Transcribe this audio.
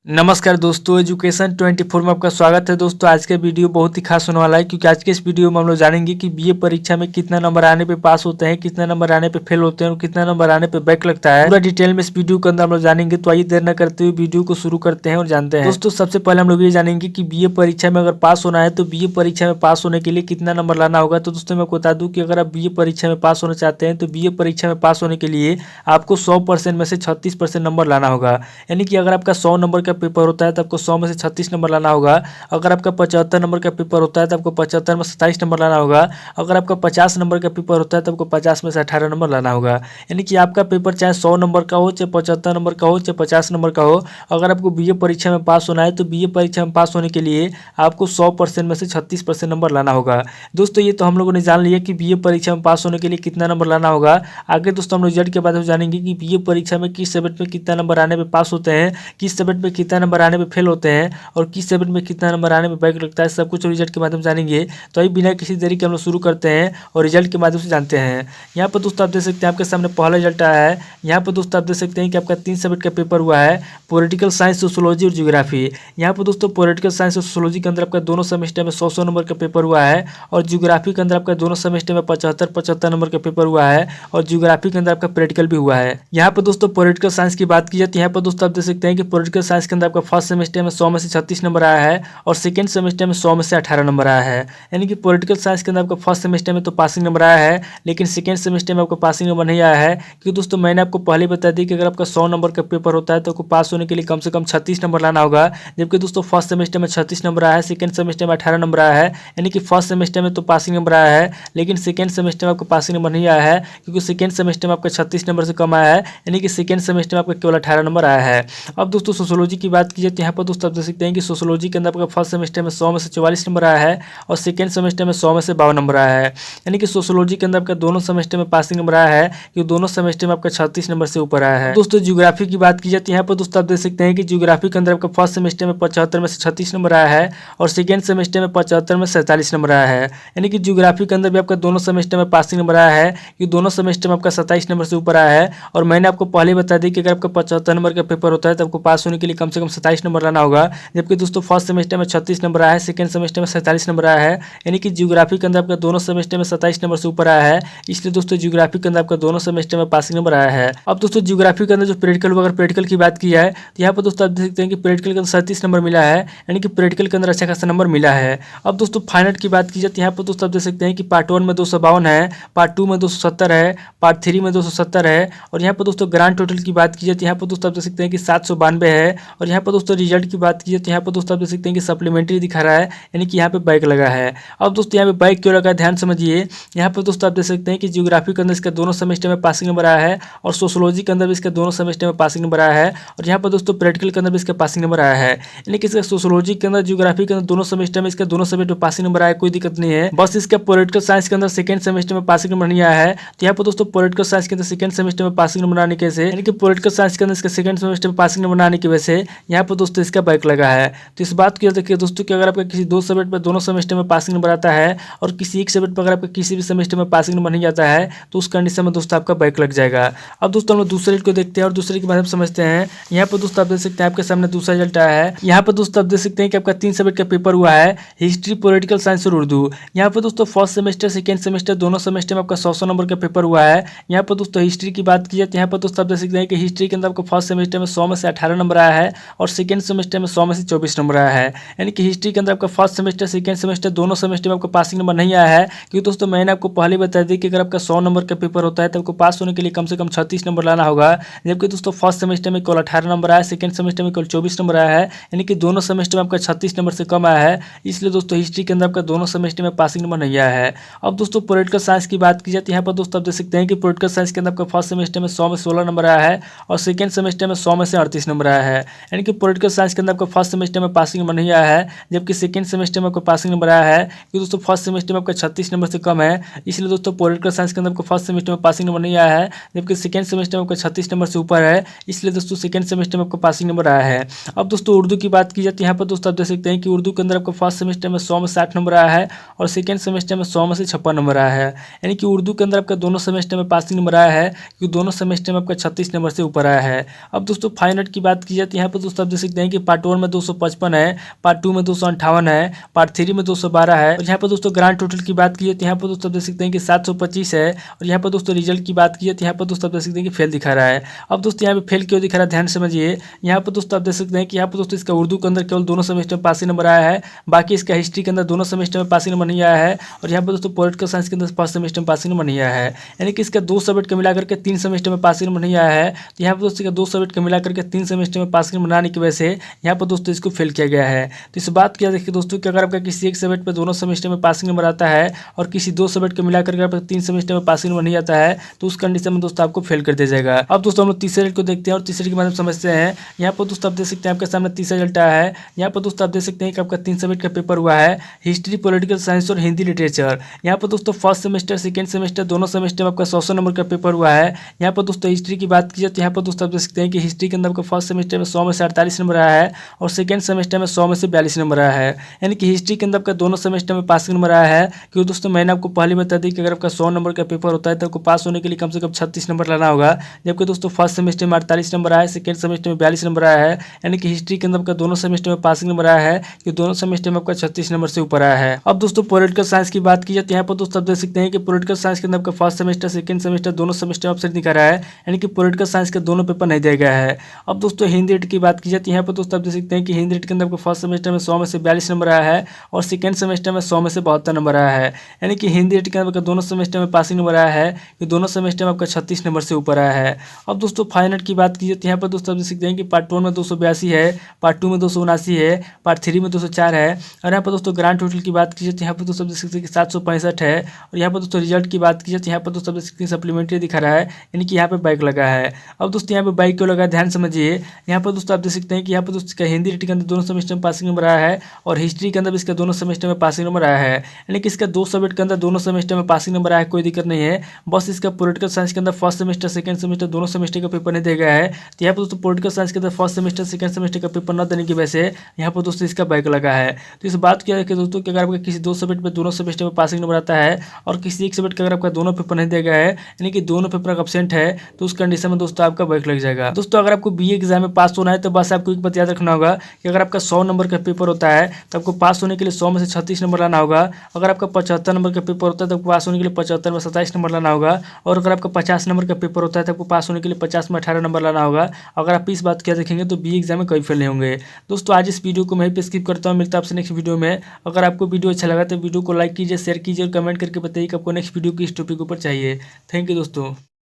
नमस्कार दोस्तों, एजुकेशन 24 में आपका स्वागत है। दोस्तों आज का वीडियो बहुत ही खास होने वाला है क्योंकि आज के इस वीडियो में हम लोग जानेंगे कि बीए परीक्षा में कितना नंबर आने पे पास होते हैं, कितना नंबर आने पे फेल होते हैं और कितना नंबर आने पे बैक लगता है। पूरा डिटेल में इस वीडियो के अंदर हम लोग जानेंगे। तो आइए देर न करते हुए वीडियो को शुरू करते हैं और जानते हैं। दोस्तों सबसे पहले हम लोग ये जानेंगे कि बीए परीक्षा में अगर पास होना है तो बीए परीक्षा में पास होने के लिए कितना नंबर लाना होगा। तो दोस्तों मैं आपको बता दूं कि अगर आप बीए परीक्षा में पास होना चाहते हैं तो बीए परीक्षा में पास होने के लिए आपको 100% में से 36% नंबर लाना होगा। यानी कि अगर आपका 100 नंबर का पेपर होता है तो आपको 100 में से 36 नंबर लाना होगा। अगर आपका 75 नंबर का पेपर होता है तो आपको 75 में 27 नंबर लाना होगा। अगर आपका 50 नंबर का पेपर होता है तो आपको 50 में से 18 नंबर लाना होगा। यानी कि आपका पेपर चाहे 100 नंबर का हो, चाहे 75 नंबर का हो, चाहे 50 नंबर का हो, अगर आपको बीए परीक्षा में पास होना है तो बीए परीक्षा में पास होने के लिए आपको 100% में से 36% नंबर लाना होगा। दोस्तों ये तो हम लोगों ने जान लिया कि बीए परीक्षा में पास होने के लिए कितना नंबर लाना होगा। आगे दोस्तों हम रिजल्ट के बाद जानेंगे कि बीए परीक्षा में किस सब्जेक्ट में कितना नंबर आने पे पास होते हैं, किस सब्जेक्ट में कितना नंबर आने पे फेल होते हैं और किस सब्जेक्ट में कितना नंबर आने में बैक लगता है। सब कुछ रिजल्ट के माध्यम से जानेंगे। तो अभी बिना किसी देरी के हम लोग शुरू करते हैं और रिजल्ट के माध्यम से जानते हैं। यहाँ पर दोस्तों आप देख सकते हैं आपके सामने पहला रिजल्ट आया है। यहाँ पर दोस्तों आप देख सकते हैं कि आपका 3 सब्जेक्ट का पेपर हुआ है, पॉलिटिकल साइंस, सोशियोलॉजी और ज्योग्राफी। यहाँ पर दोस्तों पॉलिटिकल साइंस और सोशियोलॉजी के अंदर आपका दोनों सेमेस्टर में 100 नंबर का पेपर हुआ है और ज्योग्राफी के अंदर आपका दोनों सेमेस्टर में 75 नंबर का पेपर हुआ है और ज्योग्राफी के अंदर आपका प्रैक्टिकल भी हुआ है। यहाँ पर दोस्तों पॉलिटिकल साइंस की बात की जाए तो यहाँ पर दोस्तों आप देख सकते हैं कि पॉलिटिकल साइंस के अंदर आपका फर्स्ट सेमेस्टर में 100 में से 36 नंबर आया है और सेकेंड सेमेस्टर में 100 में से 18 नंबर आया है। यानी कि पॉलिटिकल साइंस के अंदर आपका फर्स्ट सेमेस्टर में तो पासिंग नंबर आया है, लेकिन सेकेंड सेमेस्टर में आपको पासिंग नंबर नहीं आया है। क्योंकि दोस्तों मैंने आपको पहले बता दी कि अगर आपका 100 नंबर का पेपर होता है तो आपको पास होने के लिए कम से कम 36 नंबर लाना होगा। जबकि दोस्तों फर्स्ट सेमेस्टर में 36 नंबर आया है, सेकेंड सेमेस्टर में 18 नंबर आया है। यानी कि फर्स्ट सेमेस्टर में तो पासिंग नंबर आया है, लेकिन सेकेंड सेमेस्टर में आपको पासिंग नंबर नहीं आया है क्योंकि सेकेंड सेमेस्टर में आपका 36 नंबर से कम आया है। यानी कि सेकेंड सेमेस्टर में आपका केवल 18 नंबर आया है। अब दोस्तों सोशियोलॉजी की बात की जाए तो यहाँ पर दोस्तों आप देख सकते हैं कि सोशियोलॉजी के अंदर आपका फर्स्ट सेमेस्टर में 100 में से 44 नंबर आया है और सेकेंड सेमेस्टर में 100 में से 52 नंबर आया है। यानी कि सोशियोलॉजी के अंदर आपका दोनों सेमेस्टर में पासिंग नंबर आया है क्योंकि दोनों सेमेस्टर में आपका 36 नंबर से ऊपर आया है। दोस्तों ज्योग्राफी की बात की जाए तो यहाँ पर दोस्तों आप देख सकते हैं कि ज्योग्राफी के अंदर आपका फर्स्ट सेमेस्टर में 75 में से 36 नंबर आया है और सेकेंड सेमेस्टर में 75 में 47 नंबर आया है। यानी कि ज्योग्राफी के अंदर भी आपका दोनों सेमेस्टर में पासिंग नंबर आया है क्योंकि दोनों सेमेस्टर में आपका 27 नंबर से ऊपर आया है। और मैंने आपको पहले बता दी कि अगर आपका 75 नंबर का पेपर होता है तो आपको पास होने के लिए कम से कम 27 नंबर लाना होगा। जबकि दोस्तों फर्स्ट सेमेस्टर में 36 नंबर आया है, सेकेंड सेमेस्टर में 47 नंबर आया है। यानी कि ज्योग्राफी के अंदर आपका दोनों सेमेस्टर में 27 नंबर से ऊपर आया है, इसलिए दोस्तों ज्योग्राफी के अंदर आपका दोनों सेमेस्टर में पासिंग नंबर आया है। अब दोस्तों ज्योग्राफी के अंदर जो प्रैक्टिकल हुआ, अगर प्रैक्टिकल की बात की जाए तो यहाँ पर दोस्तों आप देख सकते हैं कि प्रैक्टिकल के अंदर 37 नंबर मिला है। यानी कि प्रैक्टिकल के अंदर अच्छा खासा नंबर मिला है। अब दोस्तों फाइनल की बात की जाए तो यहाँ पर दोस्तों आप देख सकते हैं कि पार्ट 1 में 252 है, पार्ट 2 में 270 है, पार्ट 3 में 270 है और यहाँ पर दोस्तों ग्रांड टोटल की बात की जाए तो यहाँ पर दोस्तों आप देख सकते हैं कि 792 है। और यहाँ पर दोस्तों रिजल्ट की बात की जाए तो यहाँ पर दोस्तों आप देख सकते हैं कि सप्लीमेंट्री दिखा रहा है, यानी कि यहाँ पे बैक लगा है। अब दोस्तों यहाँ पे बैक क्यों लगा, ध्यान समझिए। यहाँ पर दोस्तों आप देख सकते हैं कि ज्योग्राफी के अंदर इसका दोनों सेमेस्टर में पासिंग नंबर आया है और सोशियोलॉजी के अंदर भी इसका दोनों सेमेस्टर में पासिंग नंबर आया है और यहाँ पर दोस्तों प्रैक्टिकल के अंदर भी इसका पासिंग नंबर आया है। यानी कि इसका सोशियोलॉजी के अंदर, ज्योग्राफी के अंदर दोनों सेमेस्टर में इसका दोनों सब्जेक्ट में पासिंग नंबर आया, कोई दिक्कत नहीं है। बस इसका पॉलिटिकल साइंस के अंदर सेकंड सेमेस्टर में पासिंग नंबर नहीं आया है। तो यहाँ पर दोस्तों पॉलिटिकल साइंस के अंदर सेकंड सेमेस्टर में पासिंग नंबर आने की वजह से, यानी कि पॉलिटिकल साइंस के अंदर इसका सेकंड सेमेस्टर में पासिंग नंबर आने की वजह से यहाँ पर दोस्तों इसका बैक लगा है। तो इस बात को याद रखिए दोस्तों कि अगर आपका किसी दो सब्जेक्ट में दोनों सेमेस्टर में पासिंग नंबर आता है और किसी एक सब्जेक्ट पर अगर आपका किसी भी सेमेस्टर में पासिंग नंबर नहीं आता है तो उस कंडीशन में दोस्तों आपका बैक लग जाएगा। अब दोस्तों हम लोग दूसरे रिजल्ट को देखते हैं और दूसरे के बारे में समझते हैं। यहाँ पर दोस्तों आप देख सकते हैं आपके सामने दूसरा रिजल्ट आया है। यहाँ पर दोस्तों आप देख सकते हैं कि आपका 3 सब्जेक्ट का पेपर हुआ है, हिस्ट्री, पॉलिटिकल साइंस और उर्दू। यहाँ पर दोस्तों फर्स्ट सेमेस्टर, सेकेंड सेमेस्टर दोनों सेमेस्टर में आपका 100 नंबर का पेपर हुआ है। यहाँ पर दोस्तों हिस्ट्री की बात की जाए तो यहाँ पर दोस्तों आप देख सकते हैं कि हिस्ट्री के अंदर आपको फर्स्ट सेमेस्टर में 100 में से 18 नंबर आया है और सेकेंड सेमेस्टर में 100 में से 24 नंबर आया है। यानी कि हिस्ट्री के अंदर आपका फर्स्ट सेमेस्टर, सेकेंड सेमेस्टर दोनों सेमेस्टर में आपको पासिंग नंबर नहीं आया है। क्योंकि दोस्तों मैंने आपको पहले बता दी कि अगर आपका 100 नंबर का पेपर होता है तो आपको पास होने के लिए कम से कम 36 नंबर लाना होगा। जबकि दोस्तों फर्स्ट सेमेस्टर में केवल 18 नंबर आया, सेकेंड सेमेस्टर में केवल 24 नंबर आया है। यानी कि दोनों सेमेस्टर में आपका 36 नंबर से कम आया है, इसलिए दोस्तों हिस्ट्री के अंदर आपका दोनों सेमेस्टर में पासिंग नंबर नहीं आया है। अब दोस्तों पॉलिटिकल साइंस की बात की जाए तो यहाँ पर दोस्तों आप देख सकते हैं कि पॉलिटिकल साइंस के अंदर आपका फर्स्ट सेमेस्टर में 100 में 16 नंबर आया है और सेकेंड सेमेस्टर में 100 में से 38 नंबर आया है। यानी कि पॉलिटिकल साइंस के अंदर आपका फर्स्ट सेमेस्टर में पासिंग नंबर नहीं आया है, जबकि सेकेंड सेमेस्टर में आपको पासिंग नंबर आया है। क्योंकि दोस्तों फर्स्ट सेमेस्टर में आपका 36 नंबर से कम है, इसलिए दोस्तों पॉलिटिकल साइंस के अंदर आपको फर्स्ट सेमेस्टर में पासिंग नंबर नहीं आया है, जबकि सेकेंड सेमेस्टर में आपका 36 नंबर से ऊपर है, इसलिए दोस्तों सेकेंड सेमेस्टर में आपको पासिंग नंबर आया है। अब दोस्तों उर्दू की बात की जाए तो यहाँ पर दोस्तों आप देख सकते हैं कि उर्दू के अंदर आपको फर्स्ट सेमेस्टर में 100 में 60 नंबर आया है और सेकेंड सेमेस्टर में 100 में से 56 नंबर आया है। यानी कि उर्दू के अंदर आपका दोनों सेमेस्टर में पासिंग नंबर आया है क्योंकि दोनों सेमेस्टर में आपका 36 नंबर से ऊपर आया है। अब दोस्तों फाइनल की बात की जाए तो यहाँ पर पर दोस्तों आप देख सकते हैं कि पार्ट 1 में 255 है, पार्ट 2 में 258 है, पार्ट 3 में 212 है। और यहाँ पर दोस्तों ग्रांड टोटल की बात की है तो यहाँ पर दोस्तों आप देख सकते हैं कि 725 है। और यहाँ पर दोस्तों रिजल्ट की बात की है तो यहाँ पर दोस्तों आप देख सकते हैं कि फेल दिखा रहा है। अब दोस्तों यहाँ पे फेल क्यों दिखा रहा है ध्यान समझिए। यहाँ पर दोस्तों आप देख सकते हैं कि यहाँ पर दोस्तों इसका उर्दू के अंदर केवल दोनों सेमेस्टर में पासिंग नंबर आया है, बाकी इसका हिस्ट्री के अंदर दोनों सेमेस्टर में पासिंग नंबर नहीं आया है। और यहाँ पर दोस्तों पॉलिटिकल साइंस के अंदर फर्स्ट सेमेस्टर में पासिंग नंबर नहीं आया है, यानी कि इसका 2 सब्जेक्ट का मिलाकर के 3 सेमेस्टर में पासिंग नंबर नहीं आया है। तो यहाँ पर दोस्तों इसका 2 सब्जेक्ट का मिलाकर के 3 सेमेस्टर में पासिंग नंबर आने की वजह से यहाँ पर दोस्तों इसको फेल किया गया है। तो इस बात किया देखिए दोस्तों कि अगर आपका किसी एक सब्जेक्ट पे दोनों सेमेस्टर में पासिंग नंबर आता है और किसी 2 सब्जेक्ट को मिलाकर के आपका 3 सेमेस्टर में पासिंग नंबर नहीं आता है तो उस कंडीशन में दोस्तों आपको फेल कर दिया जाएगा। अब दोस्तों हम लोग तीसरे रिजल्ट को देखते हैं और तीसरे के बारे में समझते हैं। यहाँ पर दोस्तों आप देख सकते हैं आपके सामने तीसरा रिजल्ट आया है। यहाँ पर दोस्तों आप देख सकते हैं कि आपका 3 सब्जेक्ट का पेपर हुआ है, हिस्ट्री, पॉलिटिकल साइंस और हिंदी लिटरेचर। यहाँ पर दोस्तों फर्स्ट सेमेस्टर सेकंड सेमेस्टर दोनों सेमेस्टर में आपका 100 नंबर का पेपर हुआ है। यहाँ पर दोस्तों हिस्ट्री की बात की जाए तो यहाँ पर दोस्तों आप देख सकते हैं कि हिस्ट्री के अंदर आपका फर्स्ट सेमेस्टर में 100 में से 48 नंबर आया है और सेकंड सेमेस्टर में 100 में से 42 नंबर आया है, यानी कि हिस्ट्री के अंदर आपका दोनों सेमेस्टर में पासिंग नंबर आया है। क्योंकि दोस्तों मैंने आपको पहले बता दी कि अगर आपका 100 नंबर का पेपर होता है तो आपको पास होने के लिए कम से कम 36 नंबर लाना होगा, जबकि दोस्तों फर्स्ट सेमेस्टर में 48 नंबर आया है, सेकंड सेमेस्टर में 42 नंबर आया है, यानी कि हिस्ट्री के अंदर आपका दोनों सेमेस्टर में पासिंग नंबर आया है कि दोनों सेमेस्टर में आपका 36 नंबर से ऊपर आया है। अब दोस्तों पॉलिटिकल साइंस की बात की जाए तो यहाँ पर दोस्तों आप देख सकते हैं कि पॉलिटिकल साइंस के अंदर आपका फर्स्ट सेमेस्टर सेकंड सेमेस्टर दोनों सेमेस्टर ऑप्शन दिखा रहा है, यानी कि पॉलिटिकल साइंस के दोनों पेपर नहीं दिया गया है। अब दोस्तों हिंदी रीट की बात की जाए तो यहाँ पर दोस्तों आप देख सकते हैं कि हिंदी रीट के अंदर आपको फर्स्ट सेमेस्टर में 100 में से 42 नंबर आया है और सेकंड सेमेस्टर में 100 में से 72 नंबर आया है, यानी कि हिंदी रीट के अंदर दोनों सेमेस्टर में पासिंग नंबर आया है कि दोनों सेमेस्टर में आपका 36 नंबर से ऊपर आया है। अब दोस्तों फाइनल की बात की जाए तो यहाँ पर दोस्तों आप देख सकते हैं कि पार्ट 1 में 282 है, पार्ट 2 में 279 है, पार्ट 3 में 204 है। और यहाँ पर दोस्तों ग्रांड टोटल की बात की जाए तो यहाँ पर दोस्तों देख सकते हैं कि 765 है। और यहाँ पर दोस्तों रिजल्ट की बात की जाए तो यहाँ पर दोस्तों देख सकते हैं सप्लीमेंट्री दिखा रहा है, यानी कि यहाँ पे बैक लगा है। अब दोस्तों यहाँ पे बैक क्यों लगा है ध्यान समझिए। यहाँ पर दोस्तों आप देख सकते हैं कि यहाँ पर दोस्तों इसका हिंदी रीट के अंदर दोनों सेमेस्टर में पासिंग नंबर आया है और हिस्ट्री के अंदर इसका दोनों सेमेस्टर में पासिंग नंबर आया है, यानी कि इसका 2 सब्जेक्ट के अंदर दोनों सेमेस्टर में पासिंग नंबर आया है, कोई दिक्कत नहीं है। बस इसका पॉलिटिकल साइंस के अंदर फर्स्ट सेमेस्टर सेकंड सेमेस्टर दोनों सेमेस्टर का पेपर नहीं दिया गया है। तो यहाँ पर दोस्तों पॉलिटिकल साइंस के अंदर फर्स्ट सेमेस्टर सेकंड सेमेस्टर का पेपर न देने की वजह से यहाँ पर दोस्तों इसका बैक लगा है। तो इस बात किया है कि दोस्तों कि अगर आपका किसी 2 सब्जेक्ट में दोनों सेमेस्टर में पासिंग नंबर आता है और किसी एक सब्जेक्ट का अगर आपका दोनों पेपर नहीं दिया गया है, यानी कि दोनों पेपर का एब्सेंट है, तो उस कंडीशन में दोस्तों आपका बैक लग जाएगा। दोस्तों अगर आपको बीए एग्जाम में पास होना है तो बस आपको एक बात याद रखना होगा कि अगर आपका 100 नंबर का पेपर होता है तो आपको पास होने के लिए 100 में से 36 नंबर लाना होगा। अगर आपका 75 नंबर का पेपर होता है तो आपको पास होने के लिए 75 में 27 नंबर लाना होगा। और अगर आपका 50 नंबर का पेपर होता है तो आपको पास होने के लिए 50 में 18 नंबर लाना होगा। अगर आप इस बात क्या देखेंगे तो बीए एग्जाम में कभी फेल नहीं होंगे। दोस्तों आज इस वीडियो को मैं पे स्किप करता हूँ, मिलता है आपसे नेक्स्ट वीडियो में। अगर आपको वीडियो अच्छा लगा तो वीडियो को लाइक कीजिए, शेयर कीजिए और कमेंट करके बताइए कि आपको नेक्स्ट वीडियो किस टॉपिक के ऊपर चाहिए। थैंक यू दोस्तों।